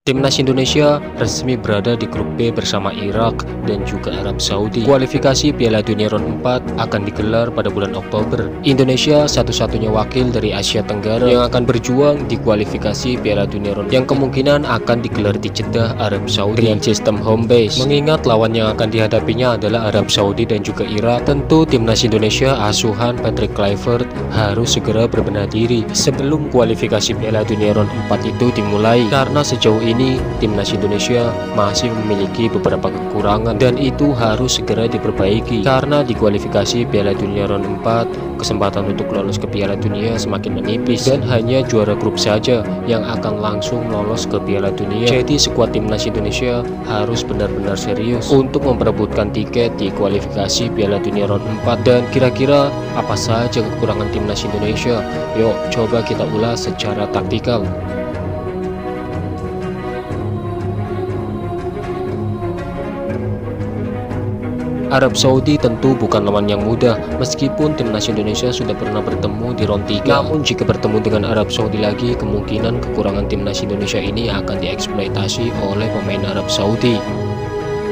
Timnas Indonesia resmi berada di grup B bersama Irak dan juga Arab Saudi. Kualifikasi Piala Dunia Round 4 akan digelar pada bulan Oktober. Indonesia satu-satunya wakil dari Asia Tenggara yang akan berjuang di kualifikasi Piala Dunia Round yang kemungkinan akan digelar di Jeddah, Arab Saudi dengan sistem home base. Mengingat lawan yang akan dihadapinya adalah Arab Saudi dan juga Irak, tentu Timnas Indonesia asuhan Patrick Kluivert harus segera berbenah diri sebelum kualifikasi Piala Dunia Round 4 itu dimulai, karena sejauh ini Timnas Indonesia masih memiliki beberapa kekurangan dan itu harus segera diperbaiki, karena di kualifikasi Piala Dunia Round 4 kesempatan untuk lolos ke Piala Dunia semakin menipis dan hanya juara grup saja yang akan langsung lolos ke Piala Dunia. Jadi skuad Timnas Indonesia harus benar-benar serius untuk memperebutkan tiket di kualifikasi Piala Dunia Round 4. Dan kira-kira apa saja kekurangan Timnas Indonesia? Yuk coba kita ulas secara taktikal. Arab Saudi tentu bukan lawan yang mudah, meskipun Timnas Indonesia sudah pernah bertemu di round 3. Namun jika bertemu dengan Arab Saudi lagi, kemungkinan kekurangan Timnas Indonesia ini akan dieksploitasi oleh pemain Arab Saudi.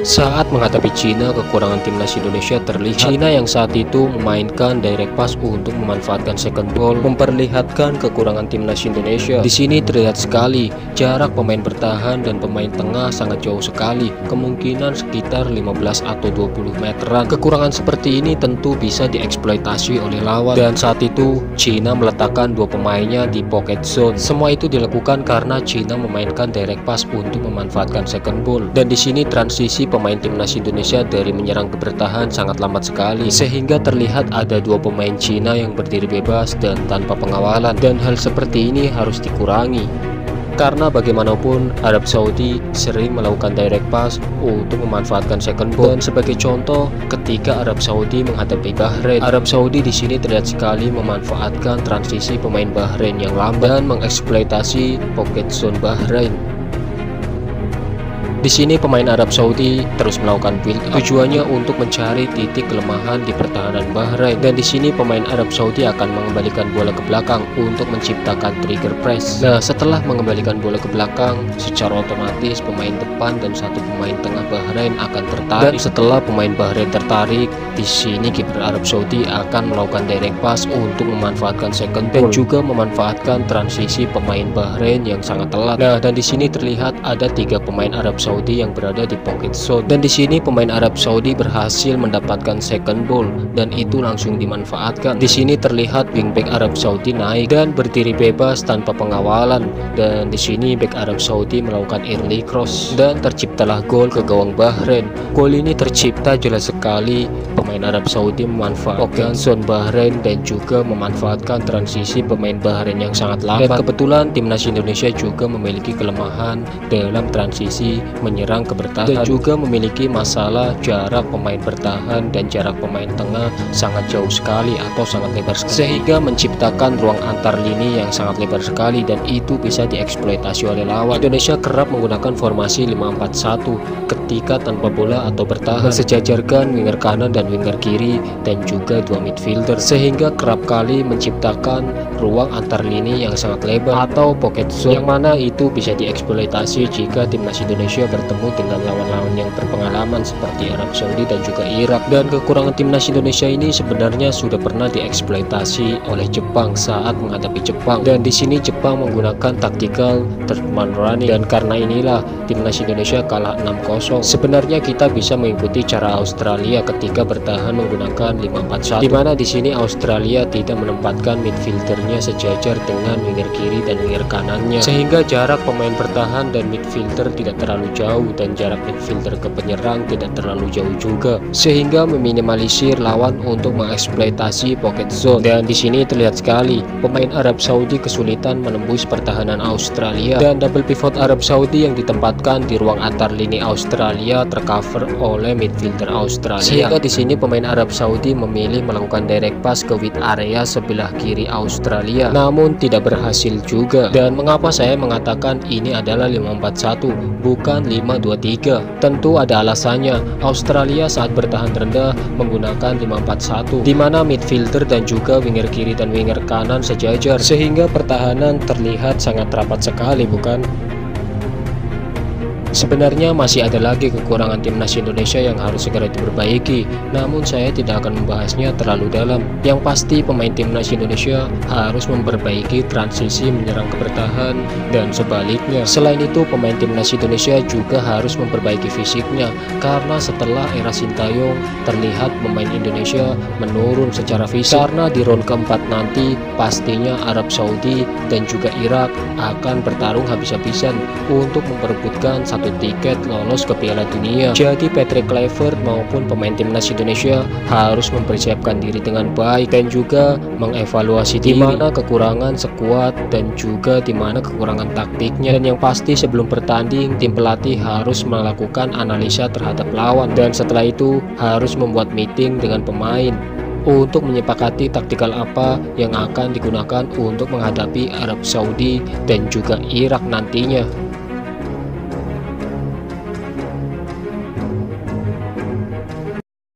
Saat menghadapi Cina, kekurangan Timnas Indonesia terlihat. Cina yang saat itu memainkan direct pass untuk memanfaatkan second ball, memperlihatkan kekurangan Timnas Indonesia. Di sini terlihat sekali jarak pemain bertahan dan pemain tengah sangat jauh sekali, kemungkinan sekitar 15 atau 20 meteran. Kekurangan seperti ini tentu bisa dieksploitasi oleh lawan, dan saat itu Cina meletakkan dua pemainnya di pocket zone. Semua itu dilakukan karena Cina memainkan direct pass untuk memanfaatkan second ball, dan di sini transisi pemain Timnas Indonesia dari menyerang ke bertahan sangat lambat sekali, sehingga terlihat ada dua pemain Cina yang berdiri bebas dan tanpa pengawalan, dan hal seperti ini harus dikurangi. Karena bagaimanapun Arab Saudi sering melakukan direct pass untuk memanfaatkan second ball. Dan sebagai contoh, ketika Arab Saudi menghadapi Bahrain, Arab Saudi di sini terlihat sekali memanfaatkan transisi pemain Bahrain yang lambat dan mengeksploitasi pocket zone Bahrain. Di sini pemain Arab Saudi terus melakukan build up, tujuannya untuk mencari titik kelemahan di pertahanan Bahrain, dan di sini pemain Arab Saudi akan mengembalikan bola ke belakang untuk menciptakan trigger press. Nah, setelah mengembalikan bola ke belakang, secara otomatis pemain depan dan satu pemain tengah Bahrain akan tertarik. Dan setelah pemain Bahrain tertarik, di sini kiper Arab Saudi akan melakukan direct pass untuk memanfaatkan second ball dan juga memanfaatkan transisi pemain Bahrain yang sangat telat. Nah, dan di sini terlihat ada tiga pemain Arab Saudi yang berada di pocket zone, dan di sini pemain Arab Saudi berhasil mendapatkan second ball dan itu langsung dimanfaatkan. Di sini terlihat wingback Arab Saudi naik dan berdiri bebas tanpa pengawalan, dan di sini back Arab Saudi melakukan early cross dan terciptalah gol ke gawang Bahrain. Gol ini tercipta jelas sekali pemain Arab Saudi memanfaatkan zone Bahrain dan juga memanfaatkan transisi pemain Bahrain yang sangat lambat. Dan kebetulan Timnas Indonesia juga memiliki kelemahan dalam transisi menyerang ke bertahan dan juga memiliki masalah jarak pemain bertahan dan jarak pemain tengah sangat jauh sekali atau sangat lebar sekali, sehingga menciptakan ruang antar lini yang sangat lebar sekali, dan itu bisa dieksploitasi oleh lawan. Indonesia kerap menggunakan formasi 5-4-1 ketika tanpa bola atau bertahan, sejajarkan winger kanan dan winger kiri dan juga dua midfielder, sehingga kerap kali menciptakan ruang antar lini yang sangat lebar atau pocket zone, yang mana itu bisa dieksploitasi jika Timnas Indonesia bertemu dengan lawan-lawan yang berpengalaman seperti Arab Saudi dan juga Irak. Dan kekurangan Timnas Indonesia ini sebenarnya sudah pernah dieksploitasi oleh Jepang saat menghadapi Jepang, dan di sini Jepang menggunakan taktikal third man running, dan karena inilah Timnas Indonesia kalah 6-0. Sebenarnya kita bisa mengikuti cara Australia ketika bertahan menggunakan 5-4-1, di mana di sini Australia tidak menempatkan midfieldernya sejajar dengan winger kiri dan winger kanannya, sehingga jarak pemain bertahan dan midfielder tidak terlalu jauh dan jarak midfielder ke penyerang tidak terlalu jauh juga, sehingga meminimalisir lawan untuk mengeksploitasi pocket zone. Dan di sini terlihat sekali pemain Arab Saudi kesulitan menembus pertahanan Australia, dan double pivot Arab Saudi yang ditempatkan di ruang antar lini Australia tercover oleh midfielder Australia, sehingga di sini pemain Arab Saudi memilih melakukan direct pass ke width area sebelah kiri Australia, namun tidak berhasil juga. Dan mengapa saya mengatakan ini adalah 5-4-1 bukan 5-2-3? Tentu ada alasannya. Australia saat bertahan rendah menggunakan 5-4-1, di mana midfielder dan juga winger kiri dan winger kanan sejajar, sehingga pertahanan terlihat sangat rapat sekali, bukan? Sebenarnya masih ada lagi kekurangan timnas Indonesia yang harus segera diperbaiki, namun saya tidak akan membahasnya terlalu dalam. Yang pasti pemain timnas Indonesia harus memperbaiki transisi menyerang ke bertahan dan sebaliknya. Selain itu, pemain timnas Indonesia juga harus memperbaiki fisiknya, karena setelah era Sintayong terlihat pemain Indonesia menurun secara fisik. Karena di round keempat nanti pastinya Arab Saudi dan juga Irak akan bertarung habis-habisan untuk memperebutkan satu tiket lolos ke Piala Dunia. Jadi Patrick Kluivert maupun pemain timnas Indonesia harus mempersiapkan diri dengan baik dan juga mengevaluasi di mana kekurangan skuad dan juga di mana kekurangan taktiknya. Dan yang pasti sebelum bertanding tim pelatih harus melakukan analisa terhadap lawan, dan setelah itu harus membuat meeting dengan pemain untuk menyepakati taktikal apa yang akan digunakan untuk menghadapi Arab Saudi dan juga Irak nantinya.